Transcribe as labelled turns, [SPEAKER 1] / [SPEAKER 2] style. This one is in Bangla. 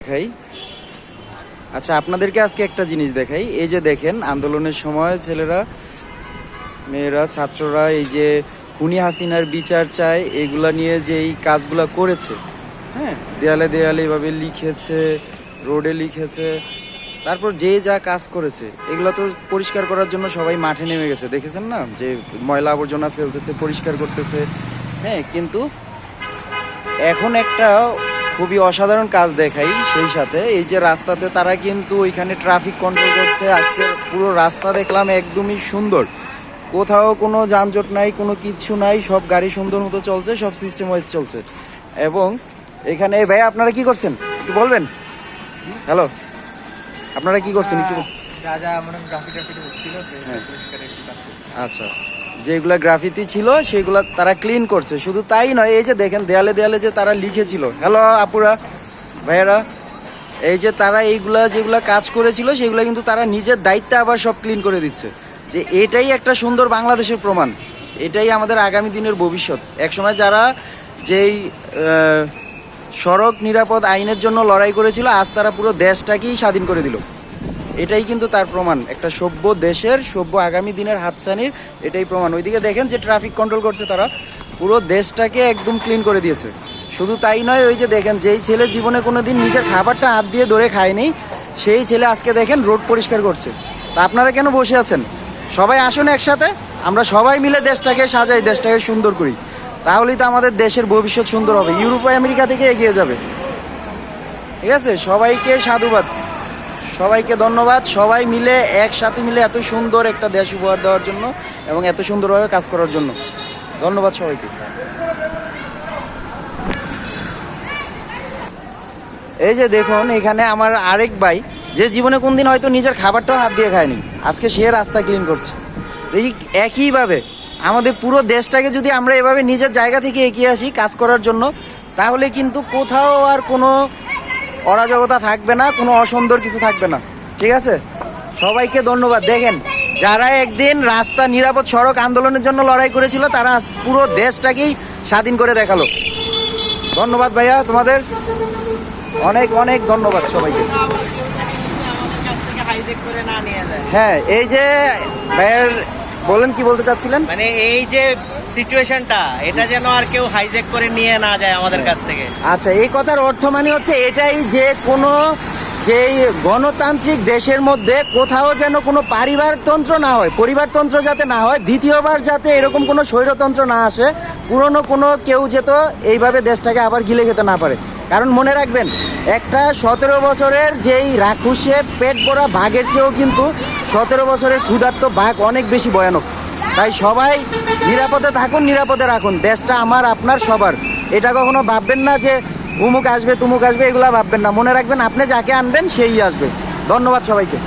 [SPEAKER 1] দেখাই। আচ্ছা, আপনাদেরকে আজকে একটা জিনিস দেখাই। এই যে দেখেন, আন্দোলনের সময় ছেলেরা, মেয়েরা, ছাত্ররা এই যে খুনি হাসিনার বিচার চায় এগুলা নিয়ে যে এই কাজগুলা করেছে, হ্যাঁ, দেয়ালে দেয়ালে এভাবে লিখেছে, রোডে লিখেছে, তারপর যে যা কাজ করেছে এগুলো তো পরিষ্কার করার জন্য সবাই মাঠে নেমে গেছে। দেখেছেন না যে ময়লা আবর্জনা ফেলতেছে, পরিষ্কার করতেছে, হ্যাঁ। কিন্তু এখন একটা খুবই অসাধারণ কাজ দেখাই। সেই সাথে এই যে রাস্তাতে তারা কিন্তু ওইখানে ট্রাফিক কন্ট্রোল করছে। আজকে পুরো রাস্তা দেখলাম একদমই সুন্দর, কোথাও কোনো যানজট নাই, কোনো কিচ্ছু নাই, সব গাড়ি সুন্দর মতো চলছে, সব সিস্টেম ওয়াইজ চলছে। এবং এখানে ভাই আপনারা কি করছেন একটু বলবেন? হ্যালো, আপনারা কি করছেন একটু? আচ্ছা, যেগুলা গ্রাফিতি ছিল সেগুলা তারা ক্লিন করছে। শুধু তাই নয়, এই যে দেখেন দেয়ালে দেয়ালে যে তারা লিখেছিল, হ্যালো আপুরা, ভাইয়েরা, এই যে তারা এইগুলা যেগুলা কাজ করেছিল সেগুলা কিন্তু তারা নিজের দায়িত্বে আবার সব ক্লিন করে দিচ্ছে। যে এটাই একটা সুন্দর বাংলাদেশের প্রমাণ, এটাই আমাদের আগামী দিনের ভবিষ্যৎ। একসময় যারা যেই সড়ক নিরাপদ আইনের জন্য লড়াই করেছিল, আজ তারা পুরো দেশটাকেই স্বাধীন করে দিল। এটাই কিন্তু তার প্রমাণ, একটা সভ্য দেশের, সভ্য আগামী দিনের হাতছানির এটাই প্রমাণ। ওইদিকে দেখেন যে ট্রাফিক কন্ট্রোল করছে, তারা পুরো দেশটাকে একদম ক্লিন করে দিয়েছে। শুধু তাই নয়, ওই যে দেখেন যেই ছেলে জীবনে কোনো দিন নিজের খাবারটা হাত দিয়ে ধরে খায়নি, সেই ছেলে আজকে দেখেন রোড পরিষ্কার করছে। তা আপনারা কেন বসে আছেন? সবাই আসুন একসাথে, আমরা সবাই মিলে দেশটাকে সাজাই, দেশটাকে সুন্দর করি, তাহলেই তো আমাদের দেশের ভবিষ্যৎ সুন্দর হবে, ইউরোপ আমেরিকা থেকে এগিয়ে যাবে। ঠিক আছে, সবাইকে সাধুবাদ, সবাইকে ধন্যবাদ, সবাই মিলে একসাথে মিলে এত সুন্দর একটা দেশ উপহার দেওয়ার জন্য এবং এত সুন্দরভাবে কাজ করার জন্য। ধন্যবাদ সবাইকে। এই যে দেখুন, এখানে আমার আরেক ভাই, যে জীবনে কোনদিন হয়তো নিজের খাবারটাও হাত দিয়ে খায়নি, আজকে সে রাস্তা ক্লিন করছে। এই একইভাবে আমাদের পুরো দেশটাকে যদি আমরা এভাবে নিজের জায়গা থেকে এগিয়ে আসি কাজ করার জন্য, তাহলে কিন্তু কোথাও আর কোনো অরাজকতা থাকবে না, কোনো অসুন্দর কিছু থাকবে না। ঠিক আছে, সবাইকে ধন্যবাদ। দেখেন, যারা একদিন রাস্তা নিরাপদ সড়ক আন্দোলনের জন্য লড়াই করেছিল, তারা পুরো দেশটাকেই স্বাধীন করে দেখালো। ধন্যবাদ ভাইয়া, তোমাদের অনেক অনেক ধন্যবাদ সবাইকে। হ্যাঁ, এই যে ভাইয়ার বলেন, কি বলতে চাচ্ছিলেন?
[SPEAKER 2] মানে এই যে সিচুয়েশনটা, এটা যেন আর কেউ হাইজ্যাক করে নিয়ে না যায় আমাদের কাছ থেকে।
[SPEAKER 1] আচ্ছা, এই কথার অর্থ মানে হচ্ছে এটাই যে কোনো যেই গণতান্ত্রিক দেশের মধ্যে কোথাও যেন কোনো পরিবারতন্ত্র না হয়, পরিবারতন্ত্র যাতে না হয়, দ্বিতীয়বার যাতে এরকম কোনো স্বৈরতন্ত্র না আসে, পুরনো কোনো কেউ যেত এইভাবে দেশটাকে আবার গিলে খেতে না পারে। কারণ মনে রাখবেন, একটা 17 বছরের যেই রাক্ষসে পেট ভরা বাঘের চেয়েও কিন্তু 17 বছরের ক্ষুধার্ত বাঘ অনেক বেশি ভয়ানক। তাই সবাই নিরাপদে থাকুন, নিরাপদে রাখুন, দেশটা আমার আপনার সবার। এটা কখনো ভাববেন না যে উমুক আসবে তুমুক আসবে, এগুলা ভাববেন না। মনে রাখবেন, আপনি যাকে আনবেন সেই আসবে। ধন্যবাদ সবাইকে।